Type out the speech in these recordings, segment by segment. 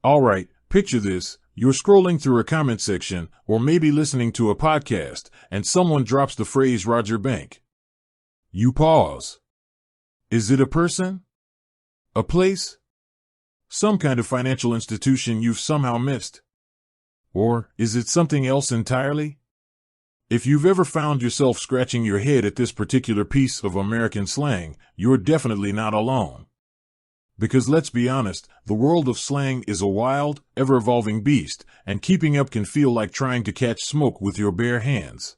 Alright, picture this. You're scrolling through a comment section, or maybe listening to a podcast, and someone drops the phrase Roger Bank. You pause. Is it a person? A place? Some kind of financial institution you've somehow missed? Or is it something else entirely? If you've ever found yourself scratching your head at this particular piece of American slang, you're definitely not alone. Because let's be honest, the world of slang is a wild, ever-evolving beast, and keeping up can feel like trying to catch smoke with your bare hands.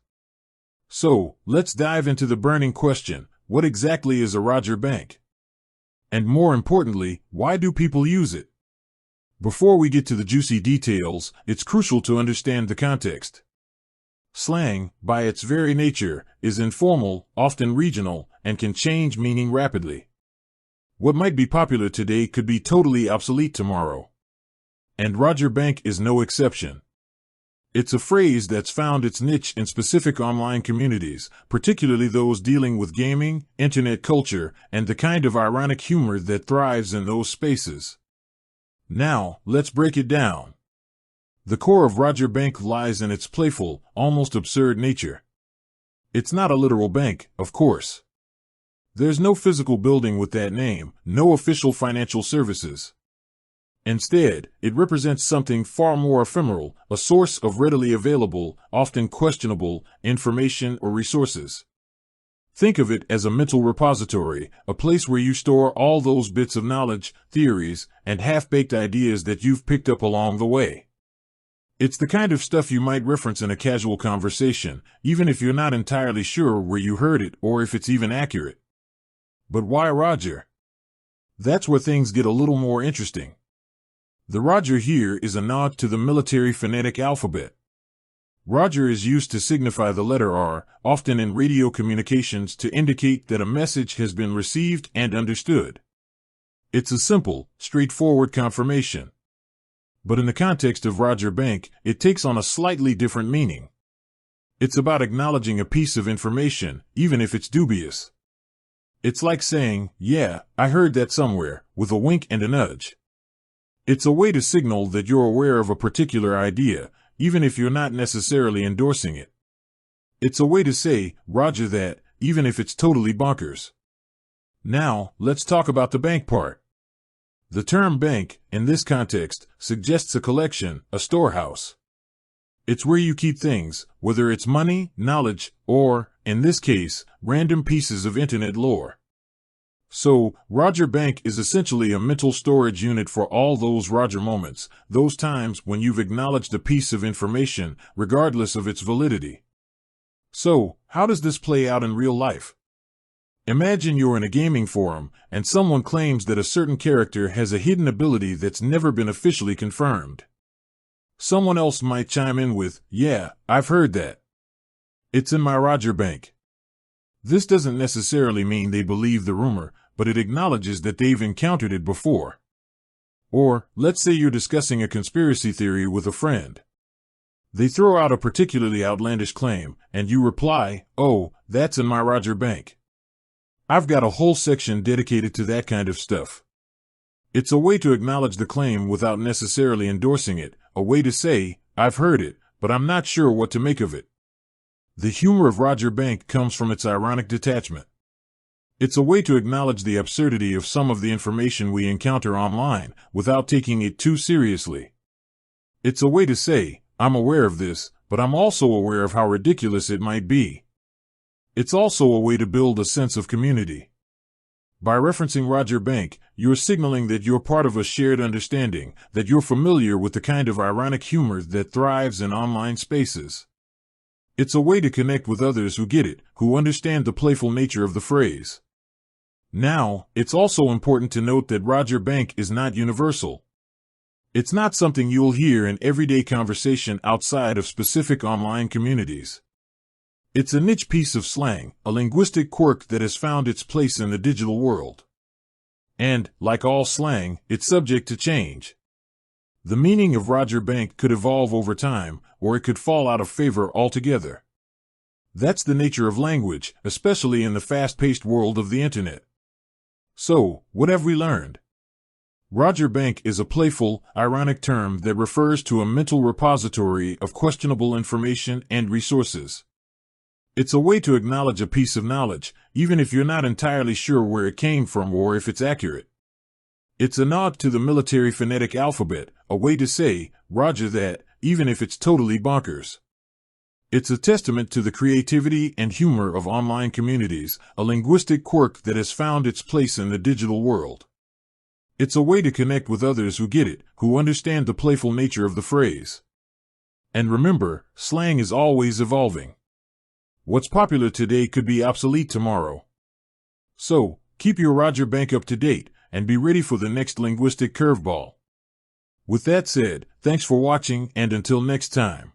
So, let's dive into the burning question: what exactly is a Roger Bank? And more importantly, why do people use it? Before we get to the juicy details, it's crucial to understand the context. Slang, by its very nature, is informal, often regional, and can change meaning rapidly. What might be popular today could be totally obsolete tomorrow. And Roger Bank is no exception. It's a phrase that's found its niche in specific online communities, particularly those dealing with gaming, internet culture, and the kind of ironic humor that thrives in those spaces. Now, let's break it down. The core of Roger Bank lies in its playful, almost absurd nature. It's not a literal bank, of course. There's no physical building with that name, no official financial services. Instead, it represents something far more ephemeral, a source of readily available, often questionable, information or resources. Think of it as a mental repository, a place where you store all those bits of knowledge, theories, and half-baked ideas that you've picked up along the way. It's the kind of stuff you might reference in a casual conversation, even if you're not entirely sure where you heard it or if it's even accurate. But why Roger? That's where things get a little more interesting. The Roger here is a nod to the military phonetic alphabet. Roger is used to signify the letter R, often in radio communications to indicate that a message has been received and understood. It's a simple, straightforward confirmation. But in the context of Roger Bank, it takes on a slightly different meaning. It's about acknowledging a piece of information, even if it's dubious. It's like saying, "Yeah, I heard that somewhere," with a wink and a nudge. It's a way to signal that you're aware of a particular idea, even if you're not necessarily endorsing it. It's a way to say, "Roger that," even if it's totally bonkers. Now, let's talk about the bank part. The term bank, in this context, suggests a collection, a storehouse. It's where you keep things, whether it's money, knowledge, or, in this case, random pieces of internet lore. So, Roger Bank is essentially a mental storage unit for all those Roger moments, those times when you've acknowledged a piece of information, regardless of its validity. So, how does this play out in real life? Imagine you're in a gaming forum, and someone claims that a certain character has a hidden ability that's never been officially confirmed. Someone else might chime in with, "Yeah, I've heard that. It's in my Roger Bank." This doesn't necessarily mean they believe the rumor, but it acknowledges that they've encountered it before. Or, let's say you're discussing a conspiracy theory with a friend. They throw out a particularly outlandish claim, and you reply, "Oh, that's in my Roger Bank. I've got a whole section dedicated to that kind of stuff." It's a way to acknowledge the claim without necessarily endorsing it, a way to say, "I've heard it, but I'm not sure what to make of it." The humor of Roger Bank comes from its ironic detachment. It's a way to acknowledge the absurdity of some of the information we encounter online, without taking it too seriously. It's a way to say, "I'm aware of this, but I'm also aware of how ridiculous it might be." It's also a way to build a sense of community. By referencing Roger Bank, you're signaling that you're part of a shared understanding, that you're familiar with the kind of ironic humor that thrives in online spaces. It's a way to connect with others who get it, who understand the playful nature of the phrase. Now, it's also important to note that Roger Bank is not universal. It's not something you'll hear in everyday conversation outside of specific online communities. It's a niche piece of slang, a linguistic quirk that has found its place in the digital world. And, like all slang, it's subject to change. The meaning of Roger Bank could evolve over time, or it could fall out of favor altogether. That's the nature of language, especially in the fast-paced world of the internet. So, what have we learned? Roger Bank is a playful, ironic term that refers to a mental repository of questionable information and resources. It's a way to acknowledge a piece of knowledge, even if you're not entirely sure where it came from or if it's accurate. It's a nod to the military phonetic alphabet, a way to say, Roger that, even if it's totally bonkers. It's a testament to the creativity and humor of online communities, a linguistic quirk that has found its place in the digital world. It's a way to connect with others who get it, who understand the playful nature of the phrase. And remember, slang is always evolving. What's popular today could be obsolete tomorrow. So, keep your Roger Bank up to date, and be ready for the next linguistic curveball. With that said, thanks for watching, and until next time.